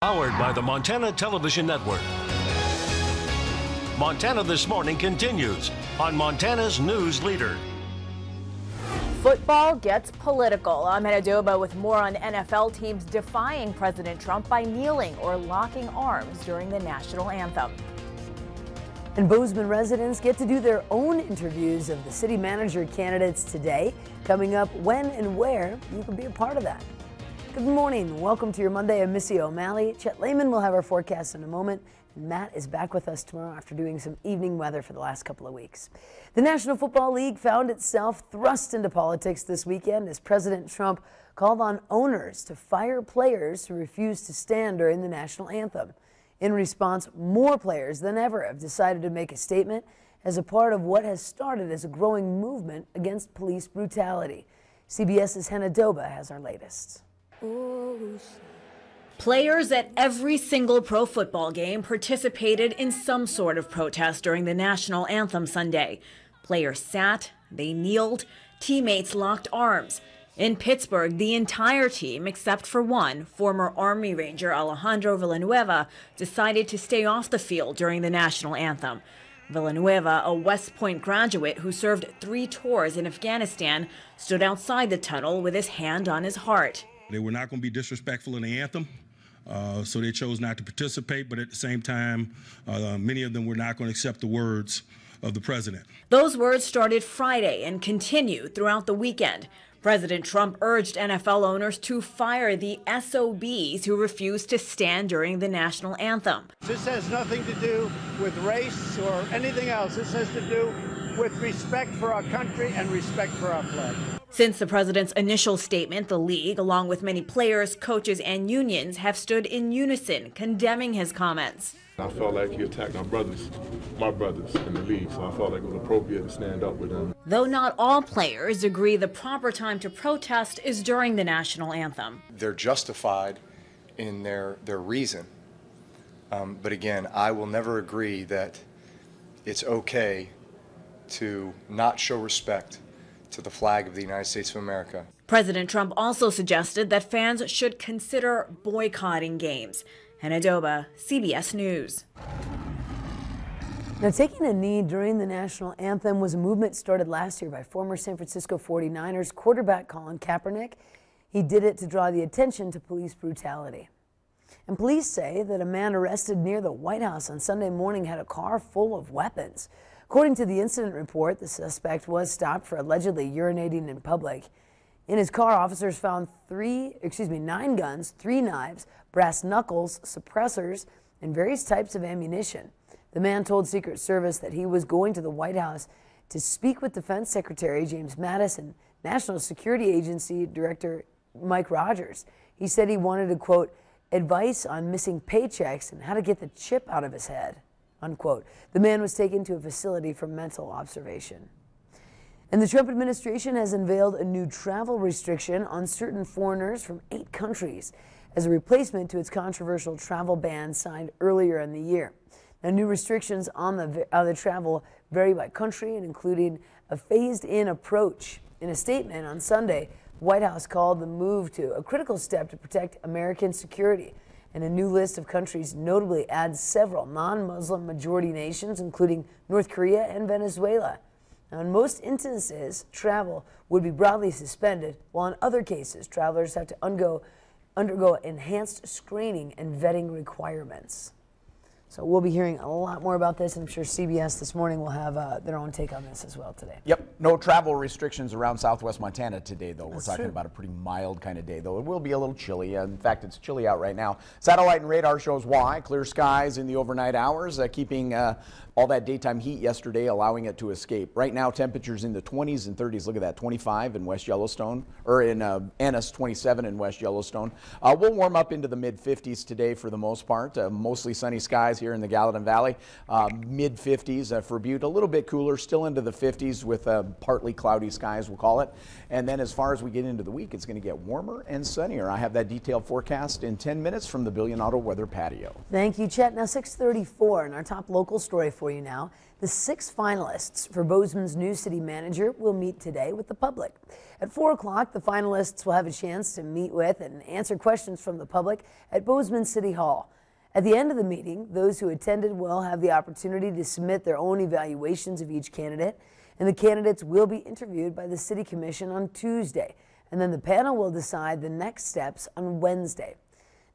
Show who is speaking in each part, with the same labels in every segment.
Speaker 1: Powered by the Montana Television Network. Montana This Morning continues on Montana's News Leader.
Speaker 2: Football gets political. I'm Hannah Doba with more on NFL teams defying President Trump by kneeling or locking arms during the national anthem.
Speaker 3: And Bozeman residents get to do their own interviews of the city manager candidates today. Coming up, when and where you can be a part of that. Good morning. Welcome to your Monday. I'm Missy O'Malley. Chet Lehman will have our forecast in a moment. And Matt is back with us tomorrow after doing some evening weather for the last couple of weeks. The National Football League found itself thrust into politics this weekend as President Trump called on owners to fire players who refused to stand during the national anthem. In response, more players than ever have decided to make a statement as a part of what has started as a growing movement against police brutality. CBS's Hannah Doba has our latest.
Speaker 2: Players at every single pro football game participated in some sort of protest during the national anthem Sunday. Players sat, they kneeled, teammates locked arms. In Pittsburgh, the entire team, except for one, former Army Ranger Alejandro Villanueva, decided to stay off the field during the national anthem. Villanueva, a West Point graduate who served 3 tours in Afghanistan, stood outside the tunnel with his hand on his heart.
Speaker 4: They were not going to be disrespectful in the anthem, so they chose not to participate. But at the same time, many of them were not going to accept the words of the president.
Speaker 2: Those words started Friday and continued throughout the weekend. President Trump urged NFL owners to fire the SOBs who refused to stand during the national anthem.
Speaker 5: This has nothing to do with race or anything else. This has to do with respect for our country and respect for our flag.
Speaker 2: Since the president's initial statement, the league, along with many players, coaches, and unions, have stood in unison, condemning his comments.
Speaker 6: I felt like he attacked my brothers in the league, so I felt like it was appropriate to stand up with them.
Speaker 2: Though not all players agree the proper time to protest is during the national anthem.
Speaker 7: They're justified in their reason. But again, I will never agree that it's okay to not show respect to the flag of the United States of America.
Speaker 2: President Trump also suggested that fans should consider boycotting games. Hannah Doba, CBS News.
Speaker 3: Now, taking a knee during the national anthem was a movement started last year by former San Francisco 49ers quarterback Colin Kaepernick. He did it to draw the attention to police brutality. And police say that a man arrested near the White House on Sunday morning had a car full of weapons. According to the incident report, the suspect was stopped for allegedly urinating in public. In his car, officers found 9 guns, 3 knives, brass knuckles, suppressors, and various types of ammunition. The man told Secret Service that he was going to the White House to speak with Defense Secretary James Mattis and National Security Agency Director Mike Rogers. He said he wanted to, quote, advice on missing paychecks and how to get the chip out of his head, unquote. The man was taken to a facility for mental observation. And the Trump administration has unveiled a new travel restriction on certain foreigners from 8 countries as a replacement to its controversial travel ban signed earlier in the year. Now, new restrictions on the travel vary by country and including a phased-in approach. In a statement on Sunday, the White House called the move to a critical step to protect American security. And a new list of countries notably adds several non-Muslim majority nations, including North Korea and Venezuela. Now, in most instances, travel would be broadly suspended, while in other cases, travelers have to undergo enhanced screening and vetting requirements. So we'll be hearing a lot more about this, and I'm sure CBS this morning will have their own take on this as well today.
Speaker 8: Yep, no travel restrictions around southwest Montana today, though.
Speaker 3: That's
Speaker 8: We're talking
Speaker 3: true.
Speaker 8: about a pretty mild kind of day, though. It will be a little chilly. In fact, it's chilly out right now. Satellite and radar shows why. Clear skies in the overnight hours, keeping all that daytime heat yesterday, allowing it to escape. Right now, temperatures in the 20s and 30s. Look at that, 25 in West Yellowstone, or in Ennis, 27 in West Yellowstone. We'll warm up into the mid-50s today for the most part. Mostly sunny skies here. here in the Gallatin Valley. Mid 50s for Butte, a little bit cooler, still into the 50s with partly cloudy skies, we'll call it. And then as far as we get into the week, it's going to get warmer and sunnier. I have that detailed forecast in 10 minutes from the Billion Auto Weather Patio.
Speaker 3: Thank you, Chet. Now 6:34, and our top local story for you now. The 6 finalists for Bozeman's new city manager will meet today with the public. At 4 o'clock, the finalists will have a chance to meet with and answer questions from the public at Bozeman City Hall. At the end of the meeting, those who attended will have the opportunity to submit their own evaluations of each candidate, and the candidates will be interviewed by the City Commission on Tuesday, and then the panel will decide the next steps on Wednesday.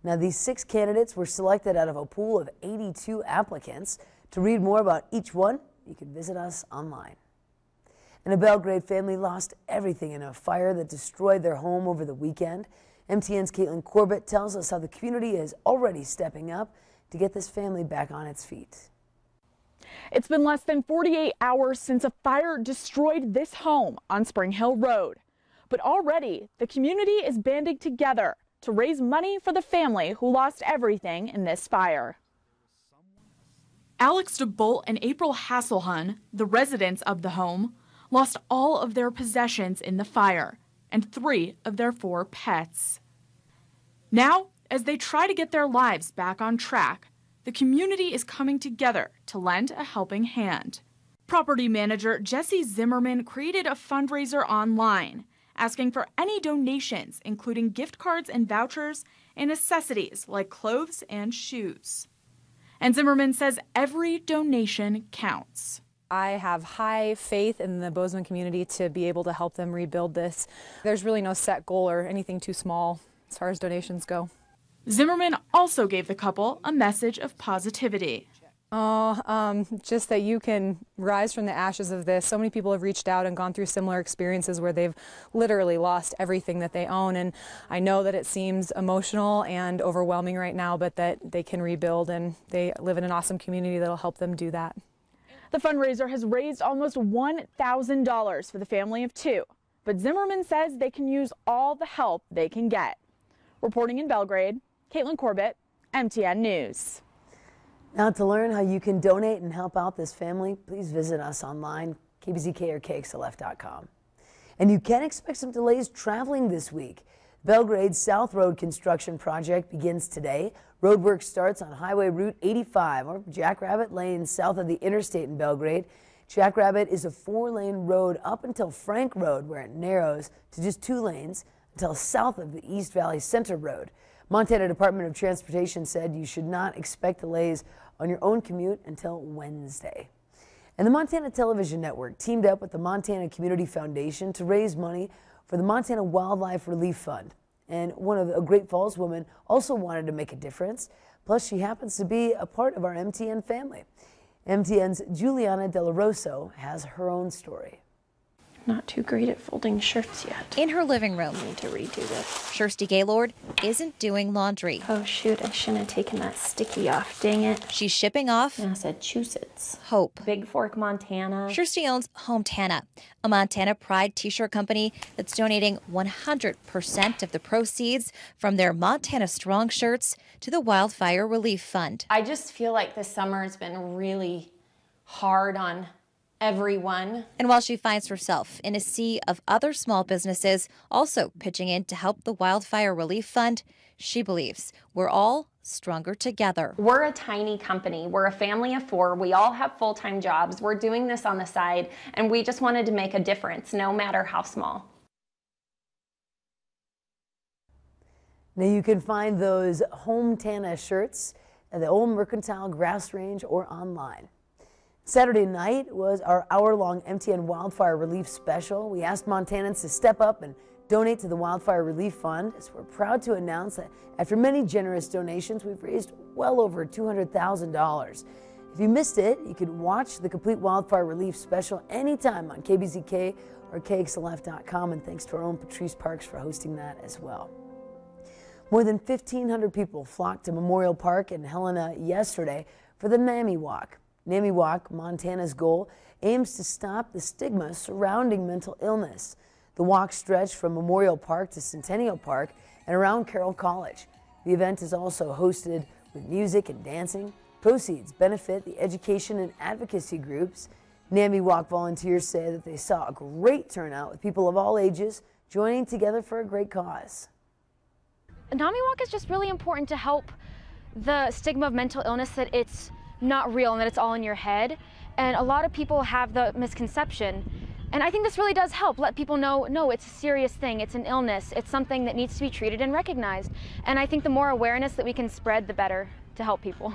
Speaker 3: Now, these 6 candidates were selected out of a pool of 82 applicants. To read more about each one, you can visit us online. And a Belgrade family lost everything in a fire that destroyed their home over the weekend. MTN's Caitlin Corbett tells us how the community is already stepping up to get this family back on its feet.
Speaker 9: It's been less than 48 hours since a fire destroyed this home on Spring Hill Road. But already, the community is banding together to raise money for the family who lost everything in this fire. Alex DeBolt and April Hasselhun, the residents of the home, lost all of their possessions in the fire and 3 of their 4 pets. Now, as they try to get their lives back on track, the community is coming together to lend a helping hand. Property manager Jesse Zimmerman created a fundraiser online, asking for any donations, including gift cards and vouchers and necessities like clothes and shoes. And Zimmerman says every donation counts.
Speaker 10: I have high faith in the Bozeman community to be able to help them rebuild this. There's really no set goal or anything too small as far as donations go.
Speaker 9: Zimmerman also gave the couple a message of positivity.
Speaker 10: Just that you can rise from the ashes of this. So many people have reached out and gone through similar experiences where they've literally lost everything that they own. And I know that it seems emotional and overwhelming right now, but that they can rebuild, and they live in an awesome community that'll help them do that.
Speaker 9: The fundraiser has raised almost $1,000 for the family of 2, but Zimmerman says they can use all the help they can get. Reporting in Belgrade, Caitlin Corbett, MTN News.
Speaker 3: Now, to learn how you can donate and help out this family, please visit us online, kbzk or kxlf.com. And you can expect some delays traveling this week. Belgrade's South Road construction project begins today. Roadwork starts on Highway Route 85 or Jackrabbit Lane south of the interstate in Belgrade. Jackrabbit is a 4-lane road up until Frank Road, where it narrows to just 2 lanes until south of the East Valley Center Road. Montana Department of Transportation said you should not expect delays on your own commute until Wednesday. And the Montana Television Network teamed up with the Montana Community Foundation to raise money for the Montana Wildlife Relief Fund. And one of the Great Falls women also wanted to make a difference. Plus, she happens to be a part of our MTN family. MTN's Juliana De La Rosso has her own story.
Speaker 11: Not too great at folding shirts yet.
Speaker 12: In her living room,
Speaker 11: I need to redo this.
Speaker 12: Kirsty Gaylord isn't doing laundry.
Speaker 11: Oh shoot, I shouldn't have taken that sticky off, dang it.
Speaker 12: She's shipping off
Speaker 11: Massachusetts.
Speaker 12: hope.
Speaker 11: Big Fork, Montana.
Speaker 12: Kirsty owns Hometana, a Montana Pride t-shirt company that's donating 100% of the proceeds from their Montana Strong shirts to the Wildfire Relief Fund.
Speaker 11: I just feel like this summer has been really hard on everyone.
Speaker 12: And while she finds herself in a sea of other small businesses also pitching in to help the Wildfire Relief Fund, she believes we're all stronger together.
Speaker 11: We're a tiny company. We're a family of 4. We all have full-time jobs. We're doing this on the side, and we just wanted to make a difference, no matter how small.
Speaker 3: Now you can find those Hometana shirts at the Old Mercantile Grass Range or online. Saturday night was our hour-long MTN Wildfire Relief Special. We asked Montanans to step up and donate to the Wildfire Relief Fund, as we're proud to announce that after many generous donations, we've raised well over $200,000. If you missed it, you can watch the complete Wildfire Relief Special anytime on KBZK or KXLF.com, and thanks to our own Patrice Parks for hosting that as well. More than 1,500 people flocked to Memorial Park in Helena yesterday for the NAMI Walk. NAMI Walk, Montana's goal, aims to stop the stigma surrounding mental illness. The walk stretched from Memorial Park to Centennial Park and around Carroll College. The event is also hosted with music and dancing. Proceeds benefit the education and advocacy groups. NAMI Walk volunteers say that they saw a great turnout with people of all ages joining together for a great cause.
Speaker 13: NAMI Walk is just really important to help the stigma of mental illness, that it's not real and that it's all in your head. And a lot of people have the misconception. And I think this really does help let people know, no, it's a serious thing, it's an illness, it's something that needs to be treated and recognized. And I think the more awareness that we can spread, the better to help people.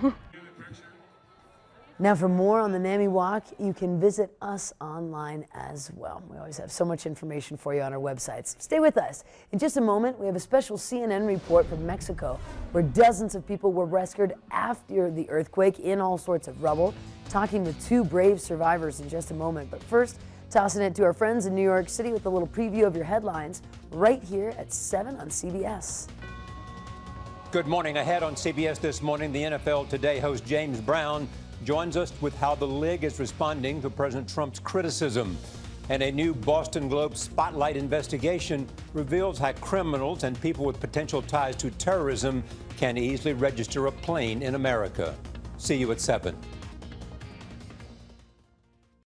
Speaker 3: Now for more on the NAMI Walk, you can visit us online as well. We always have so much information for you on our websites. Stay with us. In just a moment, we have a special CNN report from Mexico where dozens of people were rescued after the earthquake in all sorts of rubble. Talking with two brave survivors in just a moment. But first, tossing it to our friends in New York City with a little preview of your headlines right here at 7 on CBS.
Speaker 14: Good morning. Ahead on CBS this morning, the NFL Today host James Brown joins us with how the league is responding to President Trump's criticism. And a new Boston Globe Spotlight investigation reveals how criminals and people with potential ties to terrorism can easily register a plane in America. See you at 7.